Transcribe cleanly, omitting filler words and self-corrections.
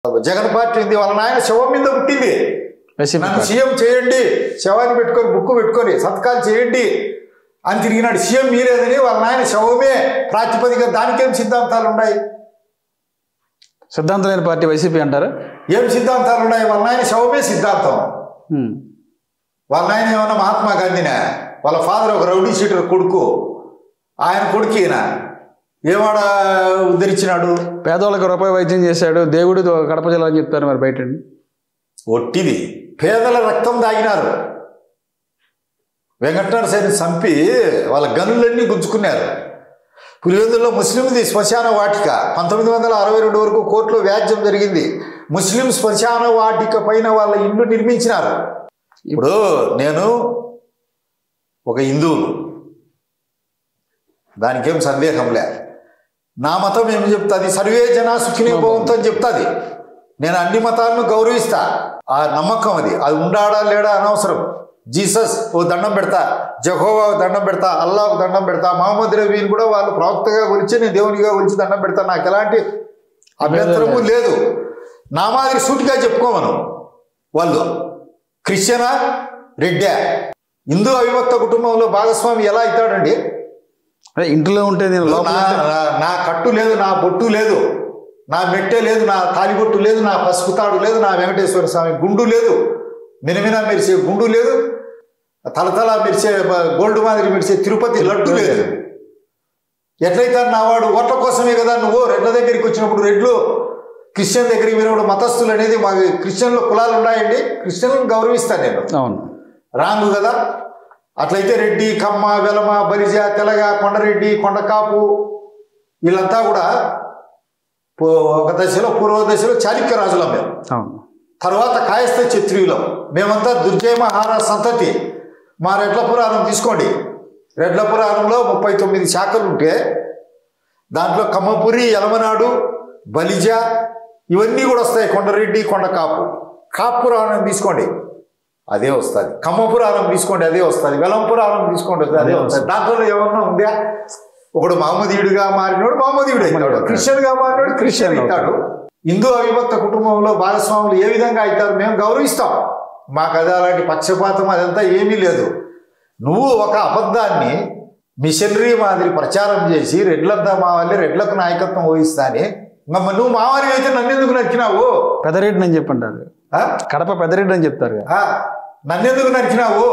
Jagan party ఉంది, వాళ్ళ నాయన శవం మీద పుట్టింది. నన్ను సీఎం చేయండి, శవాన్ని పెట్టుకొని బుక్కు పెట్టుకొని సంతకాలు చేయండి అని తిరిగినాడు. సీఎం మీరేదని వాళ్ళ నాయన శవమే ప్రాతిపదిక. దానికేం సిద్ధాంతాలు ఉన్నాయి? సిద్ధాంతం లేని పార్టీ వైసీపీ అంటారు. ఏం సిద్ధాంతాలు ఉన్నాయి? వాళ్ళ నాయన శవమే సిద్ధాంతం. వాళ్ళ నాయన ఏమన్నా మహాత్మా గాంధీనా? వాళ్ళ ఫాదర్ ఒక రౌడీ షీటర్ కొడుకు, ఆయన కొడుకు ఈయన ఏమాడ ఉద్ధరించినాడు? పేదవాళ్ళకి రూపాయి వైద్యం చేశాడు, దేవుడు కడప జిల్లా అని చెప్తారు. మరి బయట ఒట్టిది. పేదల రక్తం దాగినారు. వెంకటనరసేని చంపి వాళ్ళ గనులన్నీ గుంజుకున్నారు. పులివెందుల్లో ముస్లింది శ్మశాన వాటిక 1962 వరకు కోర్టులో వ్యాజ్యం జరిగింది. ముస్లిం శ్మశాన వాటిక పైన వాళ్ళ ఇల్లు నిర్మించినారు. ఇప్పుడు నేను ఒక హిందువులు, దానికేం సందేహం లే. నా మతం ఏమి చెప్తుంది? సర్వే జనా సుఖినో భవంతు అని చెప్తుంది. నేను అన్ని మతాలను గౌరవిస్తా. ఆ నమ్మకం అది ఉండాడా లేడా అనవసరం. జీసస్ ఓ దండం పెడతా, జెహోవా దండం పెడతా, అల్లాహ్ దండం పెడతా, మహమ్మద్ రబీని కూడా వాళ్ళు ప్రవక్తగా కొలిచి నేను దేవునిగా కొలిచి దండం పెడతా. నాకు ఎలాంటి అభ్యంతరము లేదు. నా మాదిరి సూటిగా చెప్పుకోమను. వాళ్ళు క్రిస్టియనా, రెడ్డా? హిందూ అవిభక్త కుటుంబంలో భాగస్వామి ఎలా అవుతాడండి? ఇంట్లో ఉంటే నా కట్టు లేదు, నా బొట్టు లేదు, నా మెట్టే లేదు, నా తాలిబొట్టు లేదు, నా పసుపు తాడు లేదు, నా వెంకటేశ్వర స్వామి గుండు లేదు, మినమిన మెరిసే గుండు లేదు, తలతల మెరిసే గోల్డ్ మాదిరి మెరిసే తిరుపతి లడ్డు లేదు. ఎట్లయితే నా వాడు ఓట్ల కోసమే కదా నువ్వు రెడ్ల దగ్గరికి వచ్చినప్పుడు రెడ్లు క్రిస్టియన్ దగ్గరికి వినప్పుడు మతస్థులు అనేది మాకు క్రిస్టియన్లో కులాలు ఉన్నాయండి, క్రిస్టియన్లను గౌరవిస్తాను నేను. అవును, రాంగు కదా. అట్లయితే రెడ్డి, కమ్మ, వెలమ, బలిజ, తెలగ, కొండరెడ్డి, కొండకాపు వీళ్ళంతా కూడా ఒక దశలో పూర్వ దశలో చాళుక్య రాజులం మేము. తర్వాత కాయస్థ క్షత్రియులం. మేమంతా దుర్జయ మహారాజ్ సంతతి. మా రెడ్ల పురాణం తీసుకోండి. రెడ్ల పురాణంలో 39 శాఖలు ఉంటే దాంట్లో కమ్మపురి, యలమనాడు, బలిజ ఇవన్నీ కూడా వస్తాయి. కొండరెడ్డి, కొండకాపు. కాపు పురాణం తీసుకోండి, అదే వస్తుంది. కమ్మ పురాణం తీసుకోండి, అదే వస్తుంది. వెలం పురాణం తీసుకోండి, అదే వస్తుంది. దాంట్లో ఏమన్నా ఉందా? ఒకడు మహమ్మదీయుడిగా మారినోడు మహమ్మదీయుడు అవుతాడు, క్రిస్టియన్గా మారినోడు క్రిస్టియన్ అవుతాడు. హిందూ అవిభక్త కుటుంబంలో భాగస్వాములు ఏ విధంగా అవుతారు? మేము గౌరవిస్తాం. మాకు అది అలాంటి పక్షపాతం అదంతా ఏమీ లేదు. నువ్వు ఒక అబద్ధాన్ని మిషనరీ మాదిరి ప్రచారం చేసి రెడ్లంతా మావాలి, రెడ్లకు నాయకత్వం వహిస్తా అని నువ్వు మావారి అయితే నన్ను ఎందుకు నరికినావు? పెద్దరెడ్డి అని చెప్పంటారు, కడప పెద్దరెడ్డి అని చెప్తారు. నన్నెందుకు నరికినావు?